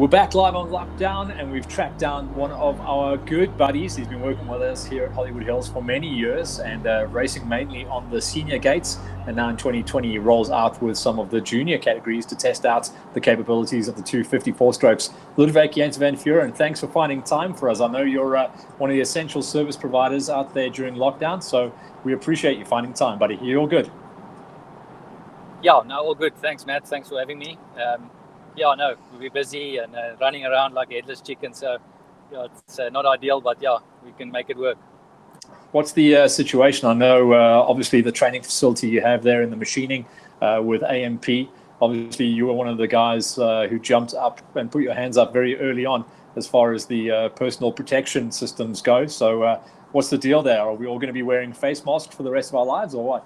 We're back live on lockdown, and we've tracked down one of our good buddies. He's been working with us here at Hollywood Hills for many years and racing mainly on the senior gates. And now in 2020, he rolls out with some of the junior categories to test out the capabilities of the 254 strokes. Lodewyk Jansen van Vuuren, thanks for finding time for us. I know you're one of the essential service providers out there during lockdown, so we appreciate you finding time, buddy. You're all good. Yeah, no, all good. Thanks, Matt. Thanks for having me. Yeah, no, we're busy and running around like a headless chicken. So, yeah, it's not ideal, but yeah, we can make it work. What's the situation? I know, obviously, the training facility you have there in the machining with AMP. Obviously, you were one of the guys who jumped up and put your hands up very early on as far as the personal protection systems go. So, what's the deal there? Are we all going to be wearing face masks for the rest of our lives, or what?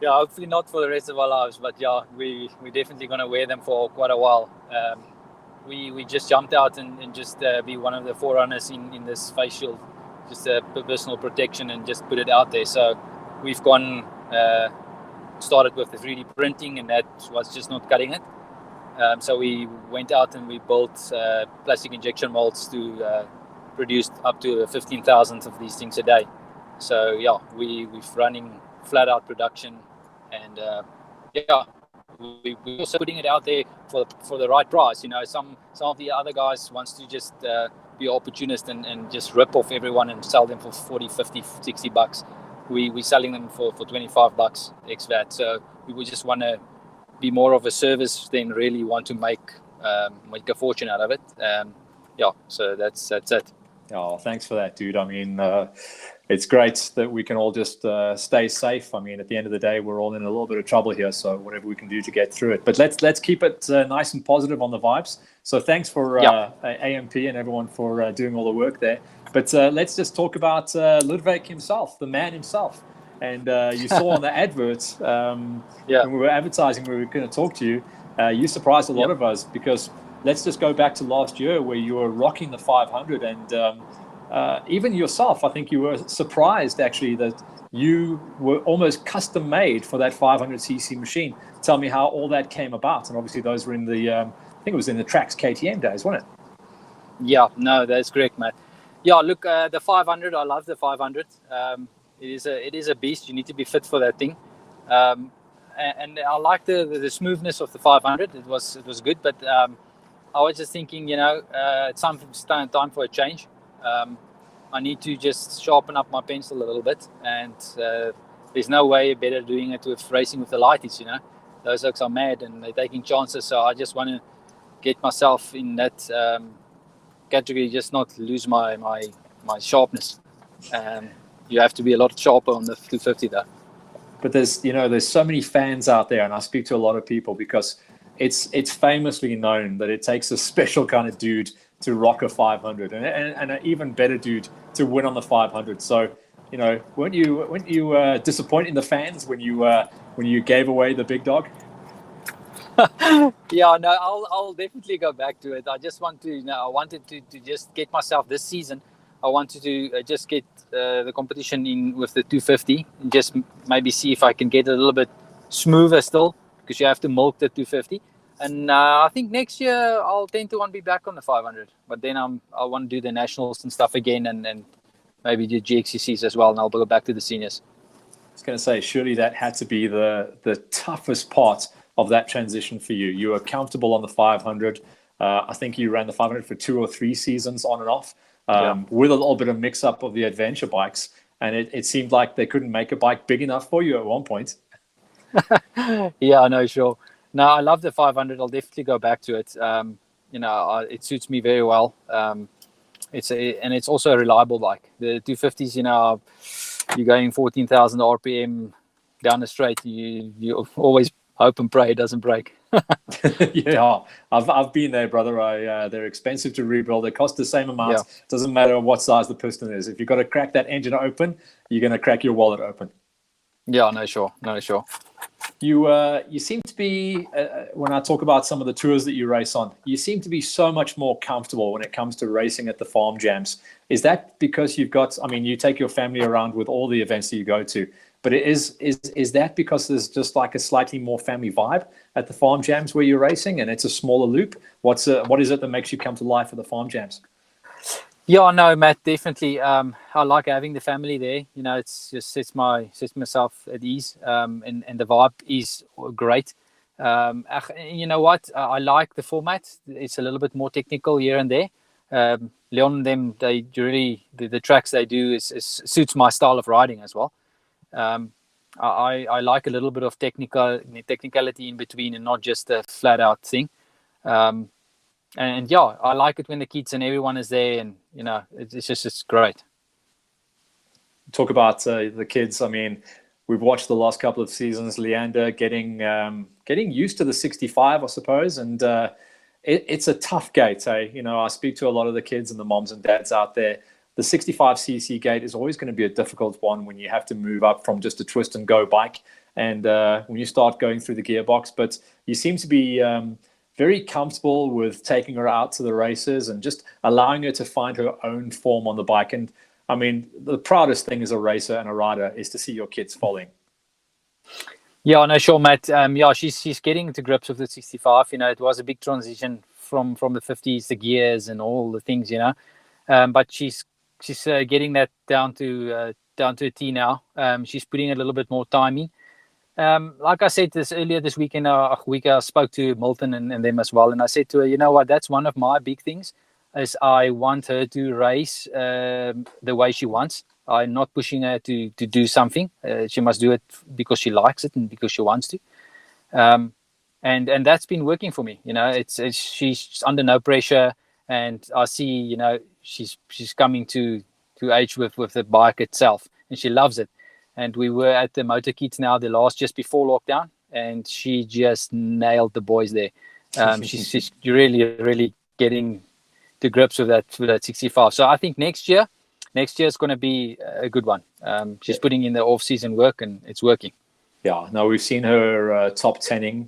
Yeah, hopefully not for the rest of our lives, but yeah, we're definitely going to wear them for quite a while. We just jumped out and just be one of the forerunners in this face shield, just personal protection, and just put it out there. So we've started with the 3D printing, and that was just not cutting it. So we went out and we built plastic injection molds to produce up to 15,000 of these things a day. So yeah, we're running flat out production, and yeah, we're also putting it out there for the right price. You know, some of the other guys wants to just be opportunist and just rip off everyone and sell them for 40, 50, 60 bucks. We're selling them for 25 bucks ex VAT. So we just want to be more of a service than really want to make a fortune out of it. Yeah, so that's it. Oh, thanks for that, dude. I mean, it's great that we can all just stay safe. I mean, at the end of the day, we're all in a little bit of trouble here, so whatever we can do to get through it. But let's keep it nice and positive on the vibes. So thanks for AMP and everyone for doing all the work there. But let's just talk about Lodewyk himself, the man himself. And you saw on the adverts when we were advertising, we were going to talk to you. You surprised a lot of us because let's just go back to last year where you were rocking the 500, and even yourself, I think you were surprised actually that you were almost custom made for that 500cc machine. Tell me how all that came about. And obviously those were in the, I think it was in the Tracks KTM days, wasn't it? Yeah, no, that's correct, Matt. Yeah, look, the 500, I love the 500. It is a beast. You need to be fit for that thing. And I like the smoothness of the 500. It was good, but I was just thinking, you know, it's time for a change. I need to just sharpen up my pencil a little bit, and there's no way better doing it with racing with the lighties, you know. Those folks are mad and they're taking chances, so I just want to get myself in that category, just not lose my sharpness. You have to be a lot sharper on the 250 though. But there's so many fans out there, and I speak to a lot of people because it's famously known that it takes a special kind of dude to rock a 500 and an even better dude to win on the 500. So, you know, weren't you disappointed in the fans when you gave away the big dog? Yeah, no, I'll definitely go back to it. I just want to, I wanted to just get myself this season. I wanted to just get the competition in with the 250 and just maybe see if I can get it a little bit smoother still, because you have to milk the 250. And I think next year I'll tend to want to be back on the 500. But then I want to do the nationals and stuff again, and maybe do GXCCs as well, and I'll go back to the seniors. I was going to say, surely that had to be the toughest part of that transition for you. You were comfortable on the 500. I think you ran the 500 for 2 or 3 seasons on and off, with a little bit of mix-up of the adventure bikes. And it seemed like they couldn't make a bike big enough for you at one point. Yeah, no, sure. No, I love the 500. I'll definitely go back to it. You know, it suits me very well. It's also a reliable bike. The 250s, you know, you're going 14,000 RPM down the straight. You always hope and pray it doesn't break. Yeah, I've been there, brother. They're expensive to rebuild. They cost the same amount. Yeah. Doesn't matter what size the piston is. If you've got to crack that engine open, you're going to crack your wallet open. Yeah, no, sure. You seem to be, when I talk about some of the tours that you race on, you seem to be so much more comfortable when it comes to racing at the farm jams. Is that because you've got, I mean, you take your family around with all the events that you go to, But is that because there's just like a slightly more family vibe at the farm jams where you're racing, and it's a smaller loop? What is it that makes you come to life at the farm jams? Yeah, no, Matt, definitely. I like having the family there. It's just sets myself at ease. And the vibe is great. You know what? I like the format. It's a little bit more technical here and there. Leon and them, they really the tracks they do is suits my style of riding as well. I like a little bit of technicality in between, and not just a flat out thing. And yeah, I like it when the kids and everyone is there, and it's great. Talk about the kids. I mean, we've watched the last couple of seasons. Leander getting used to the 65, I suppose, and it's a tough gate. I speak to a lot of the kids and the moms and dads out there. The 65cc gate is always going to be a difficult one when you have to move up from just a twist and go bike, and when you start going through the gearbox. But you seem to be very comfortable with taking her out to the races and just allowing her to find her own form on the bike. And I mean, the proudest thing as a racer and a rider is to see your kids falling. Yeah, no, sure, Matt. Yeah, she's getting to grips with the 65. It was a big transition from the 50s, the gears and all the things, but she's getting that down to a T now. She's putting a little bit more time in. Like I said earlier this week, I spoke to Milton and them as well, and I said to her, you know what, that's one of my big things, is I want her to race the way she wants. I'm not pushing her to do something. She must do it because she likes it and because she wants to. And that's been working for me. She's under no pressure, and I see, she's coming to age with the bike itself, and she loves it. And we were at the Motor Kids now, just before lockdown, and she just nailed the boys there. She's really, really getting to grips with that 65. So I think next year is going to be a good one. She's putting in the off-season work, and it's working. Yeah, no, we've seen her top 10ing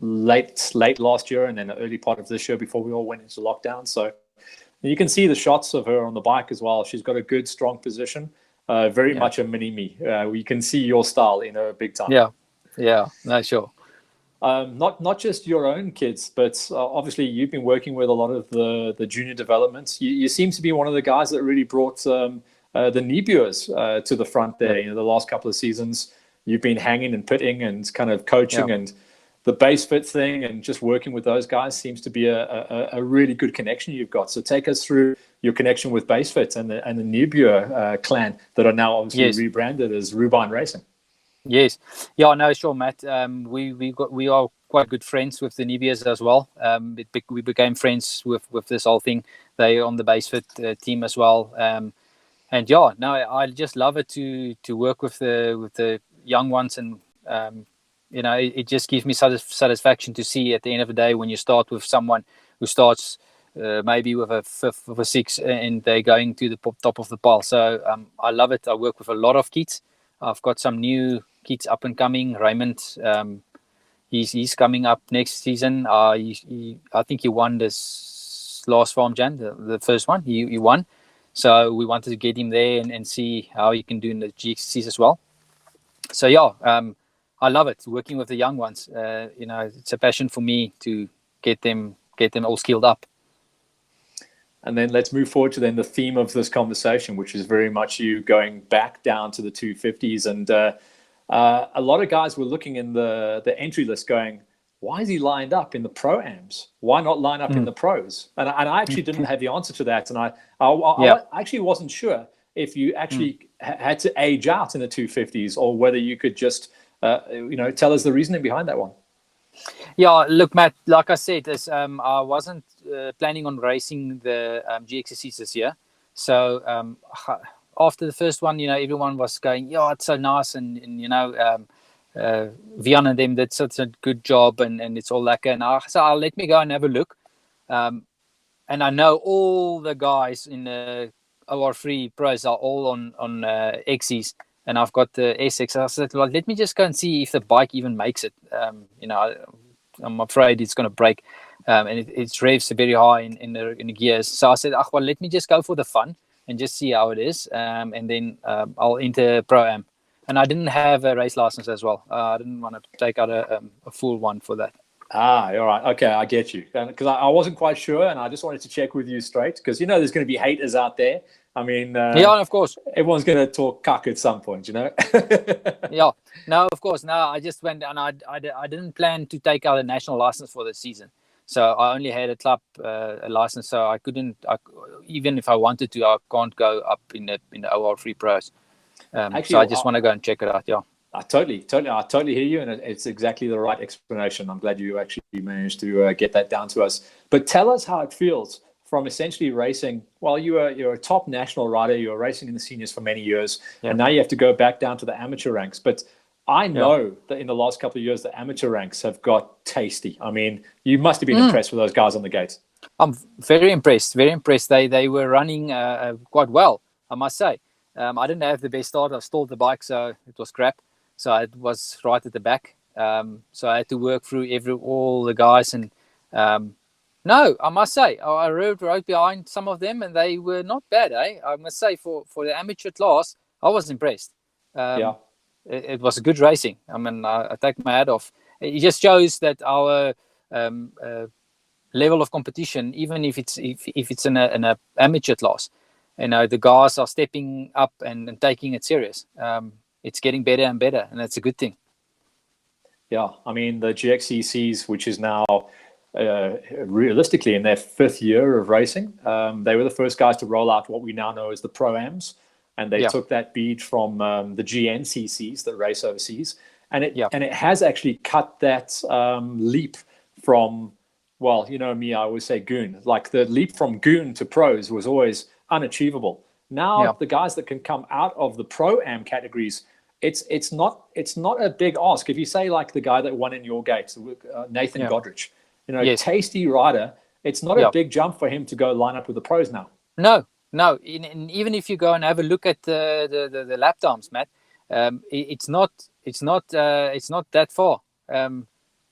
late last year and then the early part of this year before we all went into lockdown. So you can see the shots of her on the bike as well. She's got a good, strong position. Very much a mini-me. We can see your style in her big time. Yeah, no, sure. Not just your own kids, but obviously you've been working with a lot of the junior developments. You seem to be one of the guys that really brought the Nibuurs to the front there. The last couple of seasons, you've been hanging and pitting and kind of coaching, and the base fit thing and just working with those guys seems to be a really good connection you've got. So take us through your connection with Basefit and the Nibuur clan that are now obviously rebranded as Rubine Racing. Yes. Yeah, no, sure, Matt. We are quite good friends with the Nibuurs as well. We became friends with this whole thing. They on the Basefit team as well. And yeah, no, I just love it to work with the young ones, and it just gives me satisfaction to see at the end of the day when you start with someone who starts maybe with a fifth of a sixth and they're going to the top of the pile. So I love it. I work with a lot of kids. I've got some new kids up and coming. Raymond, he's coming up next season. I think he won this last Farm Jam, the first one. He won. So we wanted to get him there and see how he can do in the GXCs as well. So yeah, I love it working with the young ones. It's a passion for me to get them all skilled up. And then let's move forward to then the theme of this conversation, which is very much you going back down to the 250s. And a lot of guys were looking in the entry list going, why is he lined up in the Pro-Ams? Why not line up in the pros? And I actually didn't have the answer to that. And I actually wasn't sure if you actually had to age out in the 250s or whether you could just, tell us the reasoning behind that one. Yeah, look, Matt, like I said, I wasn't planning on racing the GXCs this year. So after the first one, everyone was going, yeah, it's so nice. And Vian and them did such a good job and it's all that. And so I'll let me go and have a look. And I know all the guys in the OR3 Pros are all on XCs. And I've got the SX. I said, well, let me just go and see if the bike even makes it. I'm afraid it's going to break. And it revs very high in the gears. So I said, well, let me just go for the fun and just see how it is. And then I'll enter Pro-Am. And I didn't have a race license as well. I didn't want to take out a full one for that. Ah, all right. Okay, I get you. Because I wasn't quite sure, and I just wanted to check with you straight, because there's going to be haters out there. I mean, Yeah, of course. everyone's going to talk cuck at some point, Yeah, no, of course. No, I just went, and I didn't plan to take out a national license for this season. So I only had a club a license, so I couldn't. Even if I wanted to, I can't go up in the OR Free Pros. Actually, so I just want to go and check it out. Yeah. I totally hear you, and it's exactly the right explanation. I'm glad you actually managed to get that down to us. But tell us how it feels from essentially racing. Well, you're a top national rider. You were racing in the seniors for many years, and now you have to go back down to the amateur ranks. But I know that in the last couple of years, the amateur ranks have got tasty. I mean, you must have been impressed with those guys on the gates. I'm very impressed. Very impressed. They were running quite well, I must say. I didn't have the best start. I stalled the bike, so it was crap. So it was right at the back. So I had to work through all the guys. And no, I must say, I rode right behind some of them, and they were not bad. I must say, for the amateur class, I was impressed. It was a good racing. I mean, I take my hat off. It just shows that our level of competition, even if it's in an amateur class, the guys are stepping up and taking it serious. It's getting better and better, and that's a good thing. Yeah, I mean, the GXCCs, which is now realistically in their 5th year of racing, they were the first guys to roll out what we now know as the Pro-Ams, and they took that bead from the GNCCs that race overseas, and it has actually cut that leap from, well, me, I always say goon. Like the leap from goon to pros was always unachievable. Now the guys that can come out of the Pro-Am categories, it's not a big ask. If you say like the guy that won in your gates, Nathan Godrich, tasty rider, it's not a big jump for him to go line up with the pros now. No. Even if you go and have a look at the lap times, Matt, it's not that far.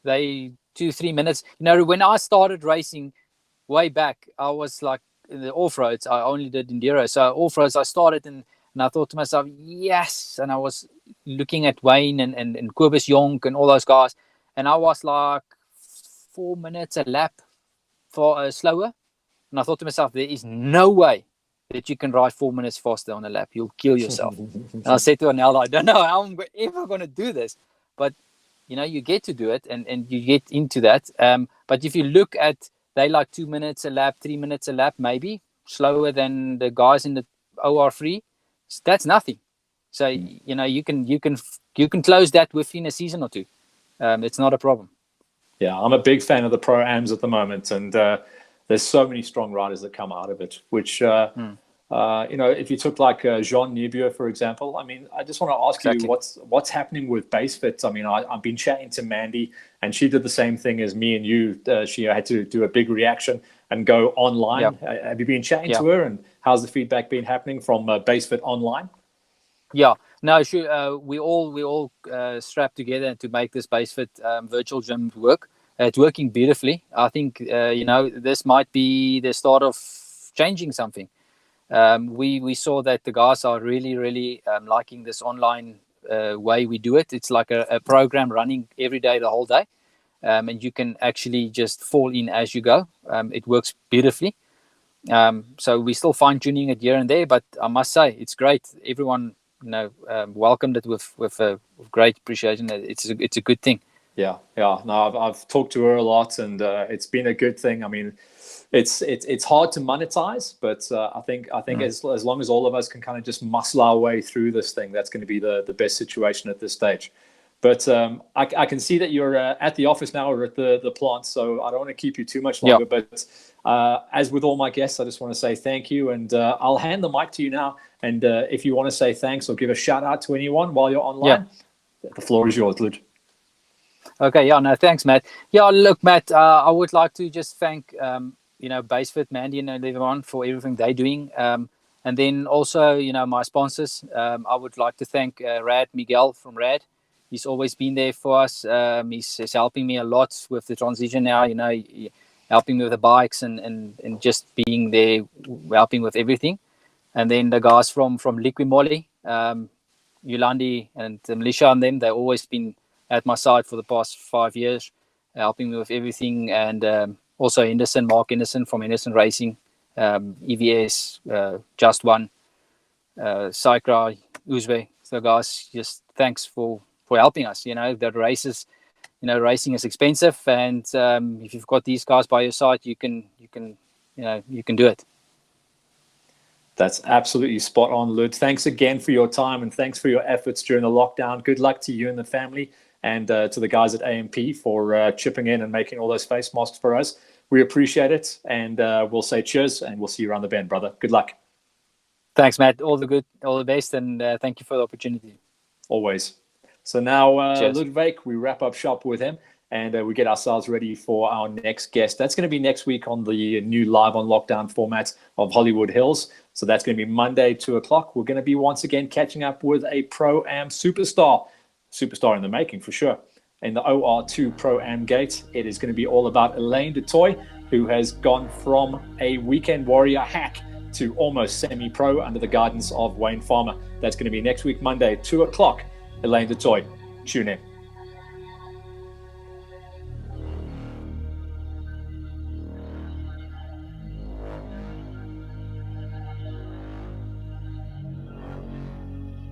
They 2-3 minutes. When I started racing way back, I was like in the off-roads. I only did enduro. So off-roads, I started and I thought to myself, yes. And I was looking at Wayne and Kobus Jonk and all those guys. And I was like 4 minutes a lap for slower. And I thought to myself, there is no way that you can ride 4 minutes faster on a lap. You'll kill yourself. And I said to Anel, I don't know how I'm ever going to do this. But, you get to do it and you get into that. But if you look at, they like 2 minutes a lap, 3 minutes a lap, maybe slower than the guys in the OR3. That's nothing. So, you can close that within a season or two. It's not a problem. Yeah, I'm a big fan of the Pro-Ams at the moment. And there's so many strong riders that come out of it, which, if you took like Jean Niebuhr, for example, I mean, I just want to ask you what's happening with BaseFit. I mean, I've been chatting to Mandy, and she did the same thing as me and you. She had to do a big reaction and go online. Have you been chatting to her, and how's the feedback been happening from BaseFit online? Yeah, no, sure. We all strapped together to make this BaseFit virtual gym work. It's working beautifully. I think this might be the start of changing something. We saw that the guys are really liking this online way we do it. It's like a program running every day, the whole day, and you can actually just fall in as you go. It works beautifully. So we're still fine tuning it here and there, but I must say it's great. Everyone welcomed it with great appreciation. It's a good thing. Yeah. No, I've talked to her a lot, and it's been a good thing. I mean, it's hard to monetize, but I think as long as all of us can kind of just muscle our way through this thing, that's going to be the best situation at this stage. But I can see that you're at the office now, or at the plant, so I don't want to keep you too much longer. But as with all my guests, I just want to say thank you, and I'll hand the mic to you now. And if you want to say thanks or give a shout out to anyone while you're online, the floor is yours, Lud. Okay, no, thanks, Matt. Yeah, look, Matt, I would like to just thank, BaseFit, Mandy, and everyone for everything they're doing. And then also, my sponsors. I would like to thank Rad Miguel from Rad. He's always been there for us. He's helping me a lot with the transition now, helping me with the bikes and just being there, helping with everything. And then the guys from Liqui Moly, Yolandi and Militia and them, they've always been at my side for the past 5 years, helping me with everything. And also Mark Henderson from Henderson Racing, EVS, Just One, Saikra, Uzbe. So guys, just thanks for helping us. The races, racing is expensive, and if you've got these guys by your side, you can do it. That's absolutely spot on, Lud. Thanks again for your time, and thanks for your efforts during the lockdown. Good luck to you and the family, and to the guys at AMP for chipping in and making all those face masks for us. We appreciate it, and we'll say cheers, and we'll see you around the bend, brother. Good luck. Thanks, Matt. All the best, and thank you for the opportunity. Always. So now, Lodewyk, we wrap up shop with him, and we get ourselves ready for our next guest. That's going to be next week on the new Live on Lockdown format of Hollywood Hills. So that's going to be Monday, 2 o'clock. We're going to be once again catching up with a Pro-Am superstar in the making for sure. In the OR2 Pro-Am gate, it is going to be all about Elaine du Toit, who has gone from a weekend warrior hack to almost semi-pro under the guidance of Wayne Farmer. That's going to be next week, Monday, 2 o'clock. Elaine du Toit. Tune in.